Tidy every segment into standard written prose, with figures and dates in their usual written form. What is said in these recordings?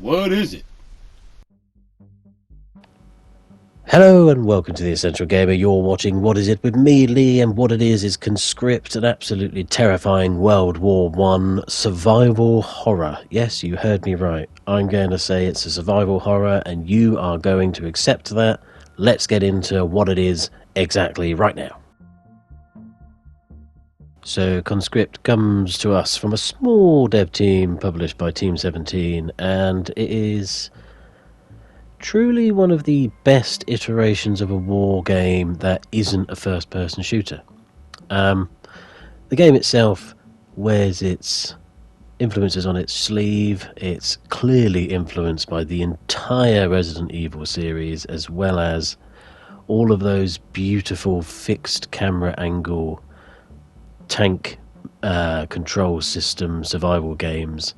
What is it? Hello and welcome to the Essential Gamer. You're watching What Is It with me, Lee, and what it is Conscript, an absolutely terrifying World War I survival horror. Yes, you heard me right. I'm going to say it's a survival horror and you are going to accept that. Let's get into what it is exactly right now. So Conscript comes to us from a small dev team published by Team 17, and it is truly one of the best iterations of a war game that isn't a first-person shooter. The game itself wears its influences on its sleeve. It's clearly influenced by the entire Resident Evil series, as well as all of those beautiful fixed camera angle tank control system survival games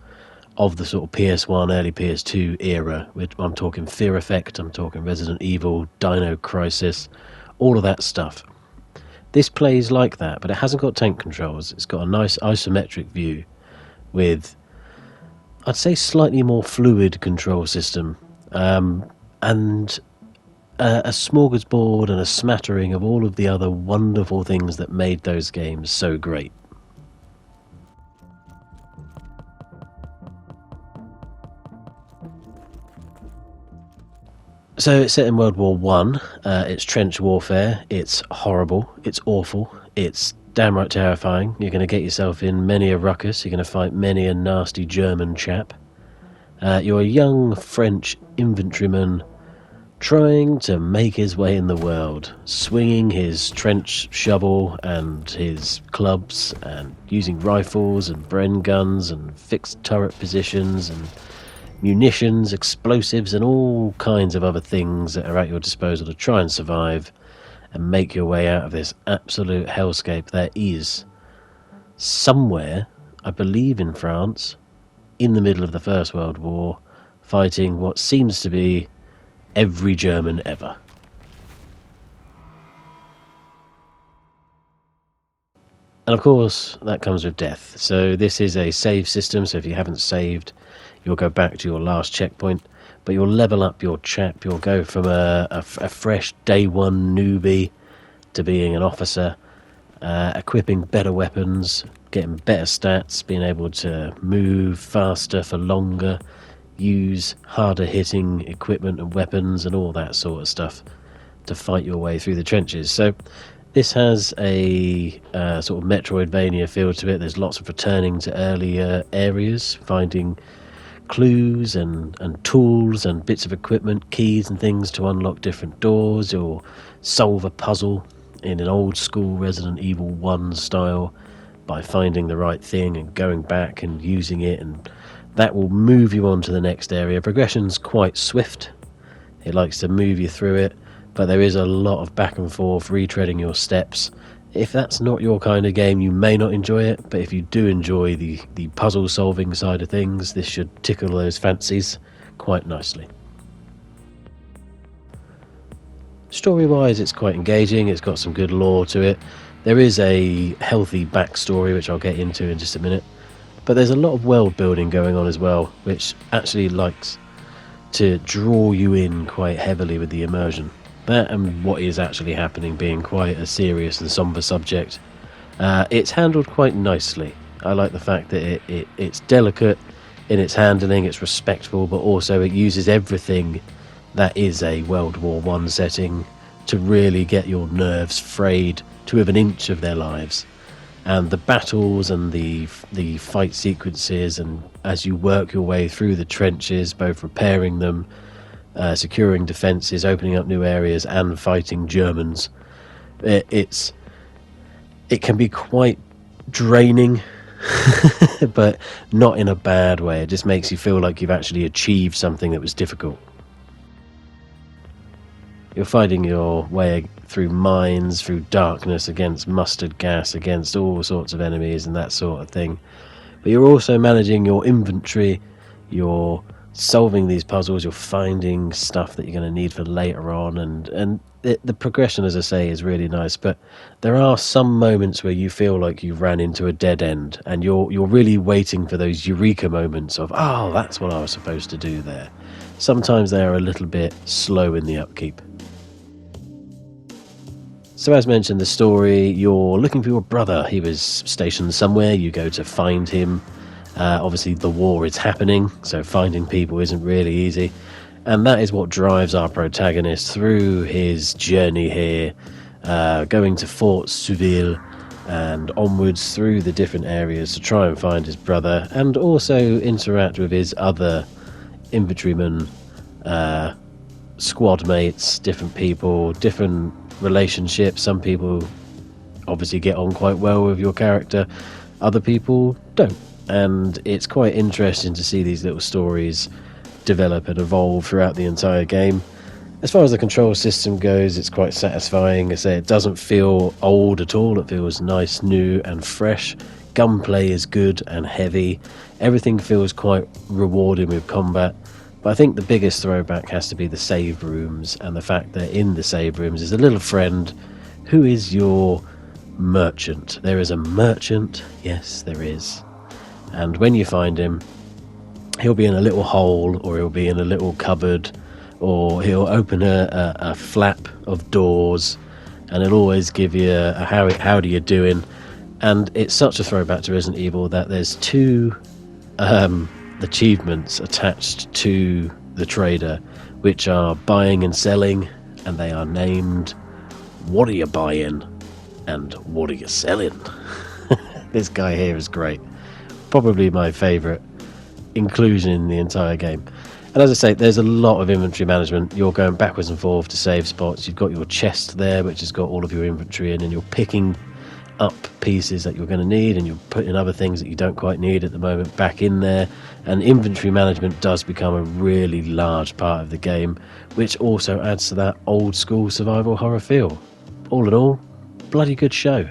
of the sort of PS1, early PS2 era. I'm talking Fear Effect, I'm talking Resident Evil, Dino Crisis, all of that stuff. This plays like that, but it hasn't got tank controls. It's got a nice isometric view with, I'd say, slightly more fluid control system, and a smorgasbord and a smattering of all of the other wonderful things that made those games so great. So it's set in World War One. It's trench warfare. It's horrible. It's awful. It's downright terrifying. You're going to get yourself in many a ruckus. You're going to fight many a nasty German chap. You're a young French infantryman trying to make his way in the world, swinging his trench shovel and his clubs and using rifles and Bren guns and fixed turret positions and munitions, explosives, and all kinds of other things that are at your disposal to try and survive and make your way out of this absolute hellscape that is somewhere, I believe in France, in the middle of the First World War, fighting what seems to be every German ever. And of course, that comes with death. So this is a save system, so if you haven't saved, you'll go back to your last checkpoint, but you'll level up your chap. You'll go from a fresh day one newbie to being an officer, equipping better weapons, getting better stats, being able to move faster for longer, use harder hitting equipment and weapons and all that sort of stuff to fight your way through the trenches. So this has a sort of Metroidvania feel to it. There's lots of returning to earlier areas, finding clues and tools and bits of equipment, keys and things to unlock different doors, or solve a puzzle in an old school Resident Evil 1 style by finding the right thing and going back and using it, and that will move you on to the next area. Progression's quite swift. It likes to move you through it, but there is a lot of back and forth, retreading your steps. If that's not your kind of game, you may not enjoy it, but if you do enjoy the puzzle solving side of things, this should tickle those fancies quite nicely. Story wise, it's quite engaging. It's got some good lore to it. There is a healthy backstory, which I'll get into in just a minute, but there's a lot of world building going on as well, which actually likes to draw you in quite heavily with the immersion. That and what is actually happening being quite a serious and somber subject. It's handled quite nicely. I like the fact that it's delicate in its handling, it's respectful, but also it uses everything that is a World War One setting to really get your nerves frayed to within an inch of their lives. And the battles and the fight sequences, and as you work your way through the trenches, both repairing them, securing defences, opening up new areas, and fighting Germans, it can be quite draining, but not in a bad way. It just makes you feel like you've actually achieved something that was difficult. You're fighting your way through mines, through darkness, against mustard gas, against all sorts of enemies and that sort of thing. But you're also managing your inventory, you're solving these puzzles, you're finding stuff that you're going to need for later on, and the progression, as I say, is really nice, but there are some moments where you feel like you ran into a dead end, and you're really waiting for those eureka moments of, oh, that's what I was supposed to do there. Sometimes they are a little bit slow in the upkeep. So as mentioned, the story, you're looking for your brother. He was stationed somewhere. You go to find him. Obviously, the war is happening, so finding people isn't really easy. And that is what drives our protagonist through his journey here, going to Fort Souville and onwards through the different areas to try and find his brother, and also interact with his other infantrymen, squad mates, different people, different relationships. Some people obviously get on quite well with your character, other people don't, and it's quite interesting to see these little stories develop and evolve throughout the entire game. As far as the control system goes, it's quite satisfying. I say, it doesn't feel old at all. It feels nice, new and fresh. Gunplay is good and heavy. Everything feels quite rewarding with combat. But I think the biggest throwback has to be the save rooms, and the fact that in the save rooms is a little friend who is your merchant. There is a merchant, yes there is. And when you find him, he'll be in a little hole, or he'll be in a little cupboard, or he'll open a flap of doors, and it'll always give you a howdy you doing. And it's such a throwback to Resident Evil that there's two achievements attached to the trader, which are buying and selling, and they are named "What are you buying?" and "What are you selling?" This guy here is great. Probably my favourite inclusion in the entire game. And as I say, there's a lot of inventory management. You're going backwards and forth to save spots. You've got your chest there, which has got all of your inventory in, and you're picking up pieces that you're going to need, and you're putting other things that you don't quite need at the moment back in there. And inventory management does become a really large part of the game, which also adds to that old school survival horror feel. All in all, bloody good show.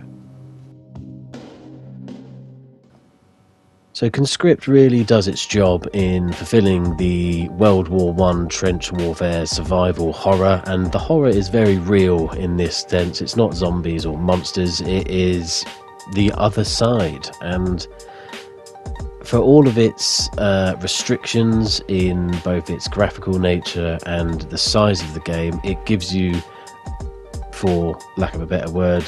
So Conscript really does its job in fulfilling the World War I trench warfare survival horror, and the horror is very real in this sense. It's not zombies or monsters, it is the other side. And for all of its restrictions in both its graphical nature and the size of the game, it gives you, for lack of a better word,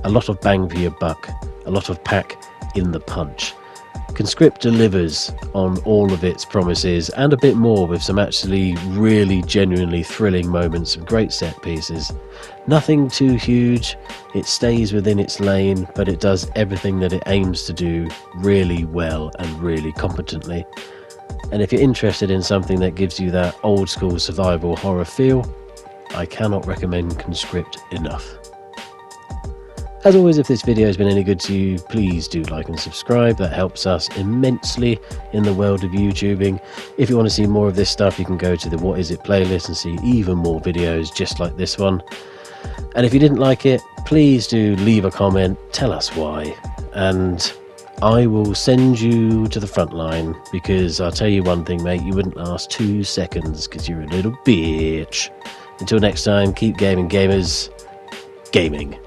a lot of bang for your buck, a lot of pack in the punch. Conscript delivers on all of its promises and a bit more, with some actually really genuinely thrilling moments, some great set pieces. Nothing too huge, it stays within its lane, but it does everything that it aims to do really well and really competently. And if you're interested in something that gives you that old school survival horror feel, I cannot recommend Conscript enough. As always, if this video has been any good to you, please do like and subscribe. That helps us immensely in the world of YouTubing. If you want to see more of this stuff, you can go to the What Is It playlist and see even more videos just like this one. And if you didn't like it, please do leave a comment, tell us why, and I will send you to the front line, because I'll tell you one thing, mate, you wouldn't last 2 seconds because you're a little bitch. Until next time, keep gaming, gamers. Gaming.